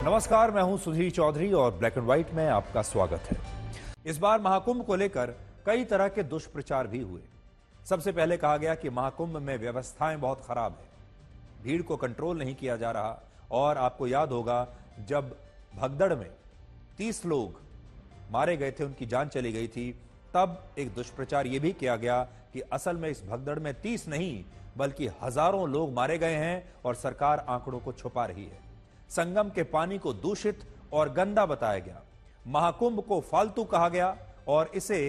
नमस्कार, मैं हूं सुधीर चौधरी और ब्लैक एंड व्हाइट में आपका स्वागत है। इस बार महाकुंभ को लेकर कई तरह के दुष्प्रचार भी हुए। सबसे पहले कहा गया कि महाकुंभ में व्यवस्थाएं बहुत खराब है, भीड़ को कंट्रोल नहीं किया जा रहा। और आपको याद होगा जब भगदड़ में 30 लोग मारे गए थे, उनकी जान चली गई थी, तब एक दुष्प्रचार यह भी किया गया कि असल में इस भगदड़ में 30 नहीं बल्कि हजारों लोग मारे गए हैं और सरकार आंकड़ों को छुपा रही है। संगम के पानी को दूषित और गंदा बताया गया, महाकुंभ को फालतू कहा गया और इसे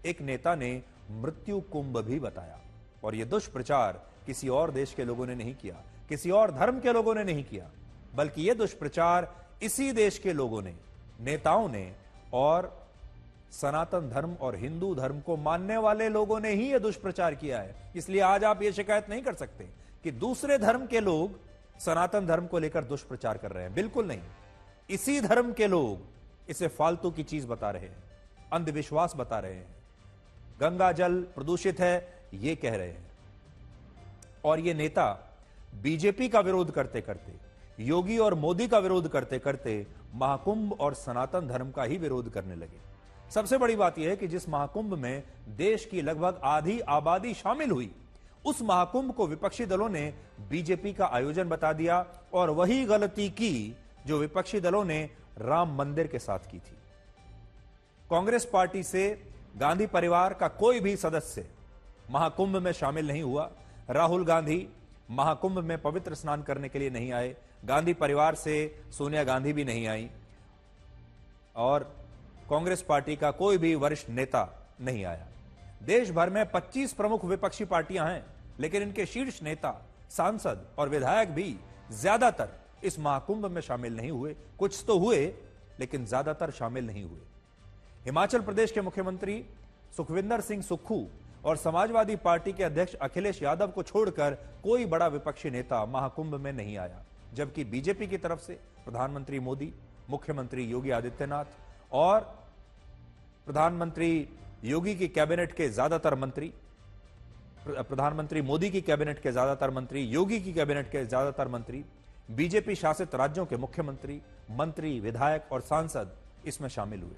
एक नेता ने मृत्यु कुंभ भी बताया। और यह दुष्प्रचार किसी और देश के लोगों ने नहीं किया, किसी और धर्म के लोगों ने नहीं किया, बल्कि यह दुष्प्रचार इसी देश के लोगों ने, नेताओं ने और सनातन धर्म और हिंदू धर्म को मानने वाले लोगों ने ही यह दुष्प्रचार किया है। इसलिए आज आप यह शिकायत नहीं कर सकते कि दूसरे धर्म के लोग सनातन धर्म को लेकर दुष्प्रचार कर रहे हैं। बिल्कुल नहीं, इसी धर्म के लोग इसे फालतू की चीज बता रहे हैं, अंधविश्वास बता रहे हैं, गंगा जल प्रदूषित है ये कह रहे हैं। और ये नेता बीजेपी का विरोध करते करते, योगी और मोदी का विरोध करते करते महाकुंभ और सनातन धर्म का ही विरोध करने लगे। सबसे बड़ी बात यह है कि जिस महाकुंभ में देश की लगभग आधी आबादी शामिल हुई, उस महाकुंभ को विपक्षी दलों ने बीजेपी का आयोजन बता दिया और वही गलती की जो विपक्षी दलों ने राम मंदिर के साथ की थी। कांग्रेस पार्टी से गांधी परिवार का कोई भी सदस्य महाकुंभ में शामिल नहीं हुआ। राहुल गांधी महाकुंभ में पवित्र स्नान करने के लिए नहीं आए, गांधी परिवार से सोनिया गांधी भी नहीं आई और कांग्रेस पार्टी का कोई भी वरिष्ठ नेता नहीं आया। देश भर में 25 प्रमुख विपक्षी पार्टियां हैं, लेकिन इनके शीर्ष नेता, सांसद और विधायक भी ज्यादातर इस महाकुंभ में शामिल नहीं हुए। कुछ तो हुए लेकिन ज्यादातर शामिल नहीं हुए। हिमाचल प्रदेश के मुख्यमंत्री सुखविंदर सिंह सुक्खू और समाजवादी पार्टी के अध्यक्ष अखिलेश यादव को छोड़कर कोई बड़ा विपक्षी नेता महाकुंभ में नहीं आया, जबकि बीजेपी की तरफ से प्रधानमंत्री मोदी, मुख्यमंत्री योगी आदित्यनाथ और प्रधानमंत्री योगी की कैबिनेट के ज्यादातर मंत्री, प्रधानमंत्री मोदी की कैबिनेट के ज्यादातर मंत्री, योगी की कैबिनेट के ज्यादातर मंत्री, बीजेपी शासित राज्यों के मुख्यमंत्री, मंत्री, विधायक और सांसद इसमें शामिल हुए।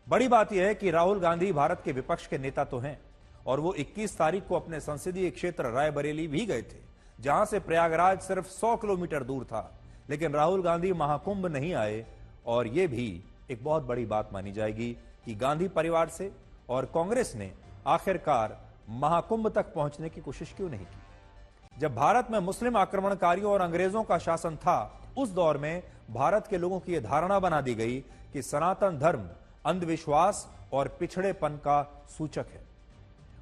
बड़ी बात यह है कि राहुल गांधी भारत के विपक्ष के नेता तो हैं और वो 21 तारीख को अपने संसदीय क्षेत्र रायबरेली भी गए थे, जहां से प्रयागराज सिर्फ 100 किलोमीटर दूर था। लेकिन राहुल गांधी महाकुंभ नहीं आए और यह भी एक बहुत बड़ी बात मानी जाएगी कि गांधी परिवार से और कांग्रेस ने आखिरकार महाकुंभ तक पहुंचने की कोशिश क्यों नहीं की। जब भारत में मुस्लिम आक्रमणकारियों और अंग्रेजों का शासन था, उस दौर में भारत के लोगों की यह धारणा बना दी गई कि सनातन धर्म अंधविश्वास और पिछड़ेपन का सूचक है।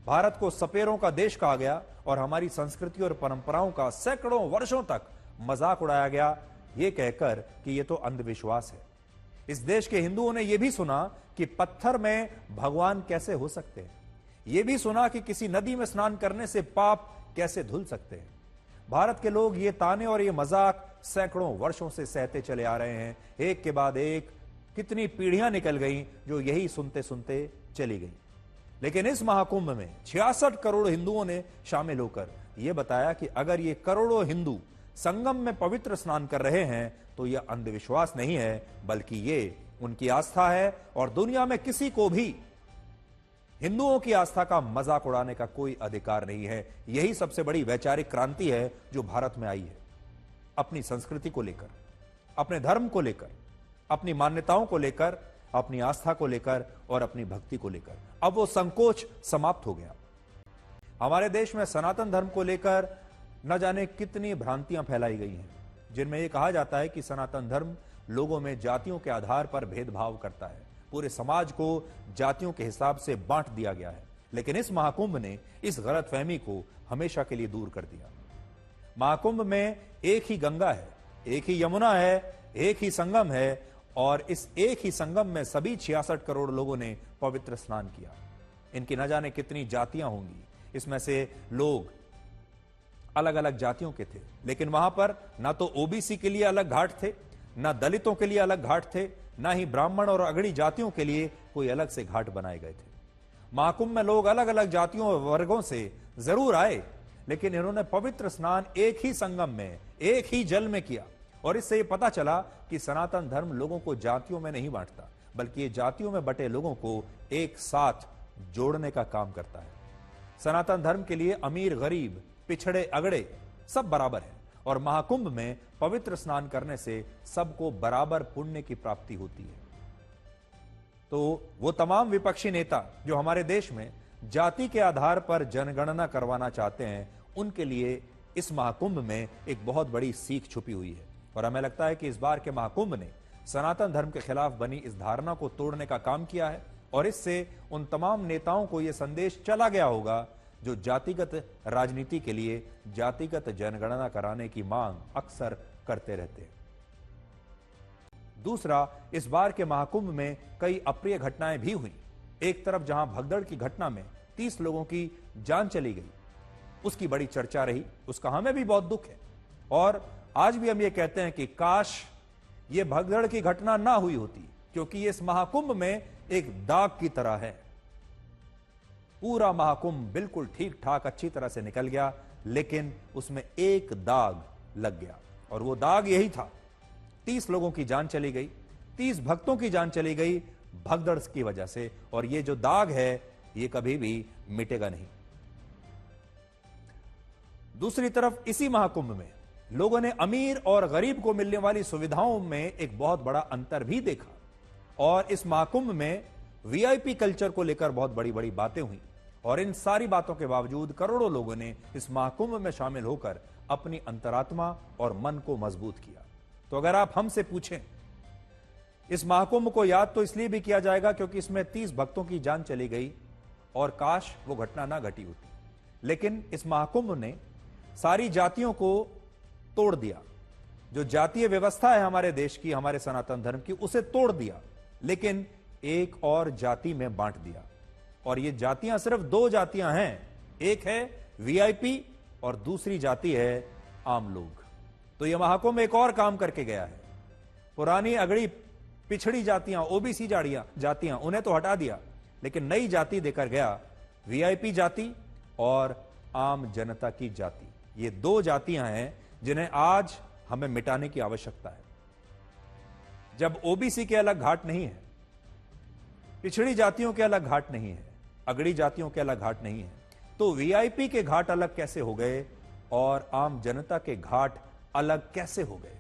भारत को सपेरों का देश कहा गया और हमारी संस्कृति और परंपराओं का सैकड़ों वर्षों तक मजाक उड़ाया गया, यह कहकर कि यह तो अंधविश्वास है। इस देश के हिंदुओं ने यह भी सुना कि पत्थर में भगवान कैसे हो सकते हैं, यह भी सुना कि किसी नदी में स्नान करने से पाप कैसे धुल सकते हैं। भारत के लोग ये ताने और ये मजाक सैकड़ों वर्षों से सहते चले आ रहे हैं। एक के बाद एक कितनी पीढ़ियां निकल गई जो यही सुनते सुनते चली गई। लेकिन इस महाकुंभ में 66 करोड़ हिंदुओं ने शामिल होकर यह बताया कि अगर ये करोड़ों हिंदू संगम में पवित्र स्नान कर रहे हैं तो यह अंधविश्वास नहीं है, बल्कि ये उनकी आस्था है और दुनिया में किसी को भी हिंदुओं की आस्था का मजाक उड़ाने का कोई अधिकार नहीं है। यही सबसे बड़ी वैचारिक क्रांति है जो भारत में आई है, अपनी संस्कृति को लेकर, अपने धर्म को लेकर, अपनी मान्यताओं को लेकर, अपनी आस्था को लेकर और अपनी भक्ति को लेकर। अब वो संकोच समाप्त हो गया। हमारे देश में सनातन धर्म को लेकर न जाने कितनी भ्रांतियां फैलाई गई हैं, जिनमें यह कहा जाता है कि सनातन धर्म लोगों में जातियों के आधार पर भेदभाव करता है, पूरे समाज को जातियों के हिसाब से बांट दिया गया है। लेकिन इस महाकुंभ ने इस गलतफहमी को हमेशा के लिए दूर कर दिया। महाकुंभ में एक ही गंगा है, एक ही यमुना है, एक ही संगम है और इस एक ही संगम में सभी 66 करोड़ लोगों ने पवित्र स्नान किया। इनकी न जाने कितनी जातियां होंगी, इसमें से लोग अलग अलग जातियों के थे, लेकिन वहां पर ना तो ओबीसी के लिए अलग घाट थे, ना दलितों के लिए अलग घाट थे, ना ही ब्राह्मण और अगड़ी जातियों के लिए कोई अलग से घाट बनाए गए थे। महाकुंभ में लोग अलग अलग जातियों और वर्गों से जरूर आए, लेकिन इन्होंने पवित्र स्नान एक ही संगम में, एक ही जल में किया और इससे यह पता चला कि सनातन धर्म लोगों को जातियों में नहीं बांटता, बल्कि ये जातियों में बटे लोगों को एक साथ जोड़ने का काम करता है। सनातन धर्म के लिए अमीर गरीब, पिछड़े अगड़े सब बराबर है और महाकुंभ में पवित्र स्नान करने से सबको बराबर पुण्य की प्राप्ति होती है। तो वो तमाम विपक्षी नेता जो हमारे देश में जाति के आधार पर जनगणना करवाना चाहते हैं, उनके लिए इस महाकुंभ में एक बहुत बड़ी सीख छुपी हुई है। और हमें लगता है कि इस बार के महाकुंभ ने सनातन धर्म के खिलाफ बनी इस धारणा को तोड़ने का काम किया है और इससे उन तमाम नेताओं को यह संदेश चला गया होगा जो जातिगत राजनीति के लिए जातिगत जनगणना कराने की मांग अक्सर करते रहते हैं। दूसरा, इस बार के महाकुंभ में कई अप्रिय घटनाएं भी हुई। एक तरफ जहां भगदड़ की घटना में 30 लोगों की जान चली गई, उसकी बड़ी चर्चा रही, उसका हमें भी बहुत दुख है और आज भी हम ये कहते हैं कि काश ये भगदड़ की घटना ना हुई होती, क्योंकि ये इस महाकुंभ में एक दाग की तरह है। पूरा महाकुंभ बिल्कुल ठीक ठाक अच्छी तरह से निकल गया, लेकिन उसमें एक दाग लग गया और वो दाग यही था, 30 लोगों की जान चली गई, 30 भक्तों की जान चली गई भगदड़ की वजह से, और ये जो दाग है ये कभी भी मिटेगा नहीं। दूसरी तरफ इसी महाकुंभ में लोगों ने अमीर और गरीब को मिलने वाली सुविधाओं में एक बहुत बड़ा अंतर भी देखा और इस महाकुंभ में वीआईपी कल्चर को लेकर बहुत बड़ी बड़ी बातें हुई और इन सारी बातों के बावजूद करोड़ों लोगों ने इस महाकुंभ में शामिल होकर अपनी अंतरात्मा और मन को मजबूत किया। तो अगर आप हमसे पूछें, इस महाकुंभ को याद तो इसलिए भी किया जाएगा क्योंकि इसमें 30 भक्तों की जान चली गई और काश वो घटना ना घटी होती, लेकिन इस महाकुंभ ने सारी जातियों को तोड़ दिया। जो जातीय व्यवस्था है हमारे देश की, हमारे सनातन धर्म की, उसे तोड़ दिया, लेकिन एक और जाति में बांट दिया। और ये जातियां सिर्फ 2 जातियां हैं, एक है वीआईपी और दूसरी जाति है आम लोग। तो यह महाकुंभ एक और काम करके गया है। पुरानी अगड़ी पिछड़ी जातियां, ओबीसी जातियां, उन्हें तो हटा दिया, लेकिन नई जाति देकर गया, वीआईपी जाति और आम जनता की जाति। ये 2 जातियां हैं जिन्हें आज हमें मिटाने की आवश्यकता है। जब ओबीसी के अलग घाट नहीं है, पिछड़ी जातियों के अलग घाट नहीं है, अगड़ी जातियों के अलग घाट नहीं है, तो वीआईपी के घाट अलग कैसे हो गए और आम जनता के घाट अलग कैसे हो गए?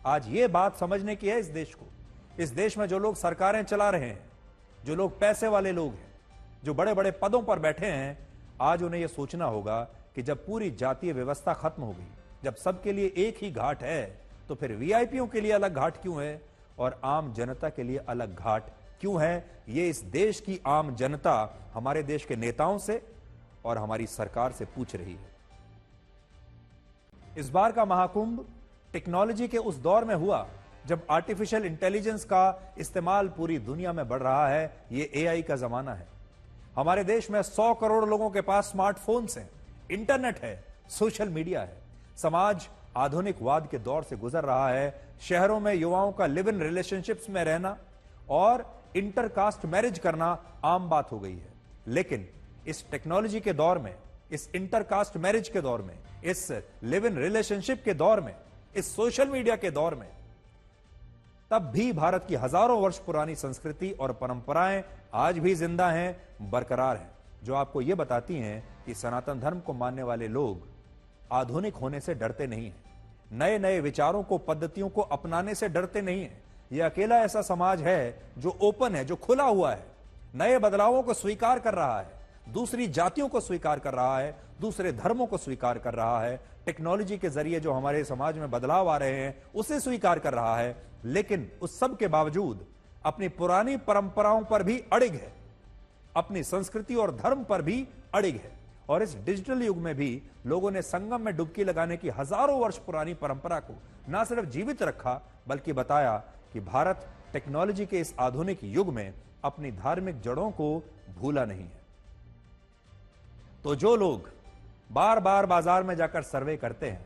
आज यह बात समझने की है इस देश को। इस देश में जो लोग सरकारें चला रहे हैं, जो लोग पैसे वाले लोग हैं, जो बड़े बड़े पदों पर बैठे हैं, आज उन्हें यह सोचना होगा कि जब पूरी जातीय व्यवस्था खत्म हो गई, जब सबके लिए एक ही घाट है, तो फिर वीआईपीओं के लिए अलग घाट क्यों है और आम जनता के लिए अलग घाट क्यों है? ये इस देश की आम जनता हमारे देश के नेताओं से और हमारी सरकार से पूछ रही है। इस बार का महाकुंभ टेक्नोलॉजी के उस दौर में हुआ जब आर्टिफिशियल इंटेलिजेंस का इस्तेमाल पूरी दुनिया में बढ़ रहा है। ये एआई का जमाना है। हमारे देश में 100 करोड़ लोगों के पास स्मार्टफोन्स हैं, इंटरनेट है, सोशल मीडिया है। समाज आधुनिकवाद के दौर से गुजर रहा है। शहरों में युवाओं का लिव इन रिलेशनशिप्स में रहना और इंटरकास्ट मैरिज करना आम बात हो गई है। लेकिन इस टेक्नोलॉजी के दौर में, इस इंटरकास्ट मैरिज के दौर में, इस लिव इन रिलेशनशिप के दौर में, इस सोशल मीडिया के दौर में, तब भी भारत की हजारों वर्ष पुरानी संस्कृति और परंपराएं आज भी जिंदा हैं, बरकरार हैं, जो आपको यह बताती हैं कि सनातन धर्म को मानने वाले लोग आधुनिक होने से डरते नहीं हैं, नए नए विचारों को, पद्धतियों को अपनाने से डरते नहीं हैं। यह अकेला ऐसा समाज है जो ओपन है, जो खुला हुआ है, नए बदलावों को स्वीकार कर रहा है, दूसरी जातियों को स्वीकार कर रहा है, दूसरे धर्मों को स्वीकार कर रहा है, टेक्नोलॉजी के जरिए जो हमारे समाज में बदलाव आ रहे हैं उसे स्वीकार कर रहा है, लेकिन उस सब के बावजूद अपनी पुरानी परंपराओं पर भी अड़िग है, अपनी संस्कृति और धर्म पर भी अड़िग है। और इस डिजिटल युग में भी लोगों ने संगम में डुबकी लगाने की हजारों वर्ष पुरानी परंपरा को न सिर्फ जीवित रखा, बल्कि बताया कि भारत टेक्नोलॉजी के इस आधुनिक युग में अपनी धार्मिक जड़ों को भूला नहीं है। तो जो लोग बार बार बाजार में जाकर सर्वे करते हैं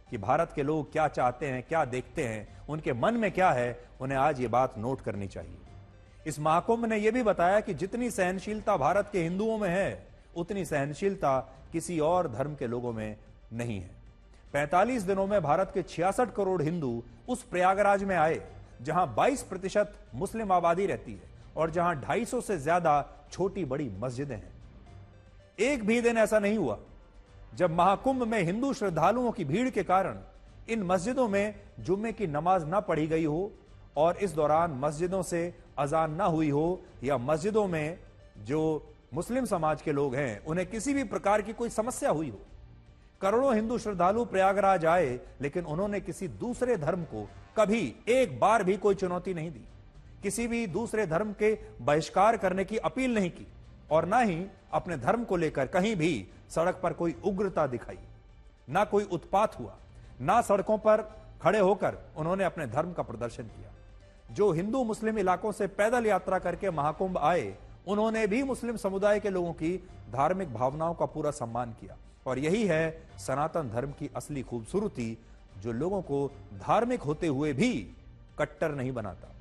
कि भारत के लोग क्या चाहते हैं, क्या देखते हैं, उनके मन में क्या है, उन्हें आज ये बात नोट करनी चाहिए। इस महाकुंभ ने यह भी बताया कि जितनी सहनशीलता भारत के हिंदुओं में है, उतनी सहनशीलता किसी और धर्म के लोगों में नहीं है। 45 दिनों में भारत के 66 करोड़ हिंदू उस प्रयागराज में आए जहां 22% मुस्लिम आबादी रहती है और जहां 250 से ज्यादा छोटी बड़ी मस्जिदें हैं। एक भी दिन ऐसा नहीं हुआ जब महाकुंभ में हिंदू श्रद्धालुओं की भीड़ के कारण इन मस्जिदों में जुम्मे की नमाज ना पढ़ी गई हो और इस दौरान मस्जिदों से अजान ना हुई हो या मस्जिदों में जो मुस्लिम समाज के लोग हैं उन्हें किसी भी प्रकार की कोई समस्या हुई हो। करोड़ों हिंदू श्रद्धालु प्रयागराज आए, लेकिन उन्होंने किसी दूसरे धर्म को कभी एक बार भी कोई चुनौती नहीं दी, किसी भी दूसरे धर्म के बहिष्कार करने की अपील नहीं की और ना ही अपने धर्म को लेकर कहीं भी सड़क पर कोई उग्रता दिखाई, ना कोई उत्पात हुआ, ना सड़कों पर खड़े होकर उन्होंने अपने धर्म का प्रदर्शन किया। जो हिंदू मुस्लिम इलाकों से पैदल यात्रा करके महाकुंभ आए, उन्होंने भी मुस्लिम समुदाय के लोगों की धार्मिक भावनाओं का पूरा सम्मान किया और यही है सनातन धर्म की असली खूबसूरती, जो लोगों को धार्मिक होते हुए भी कट्टर नहीं बनाता।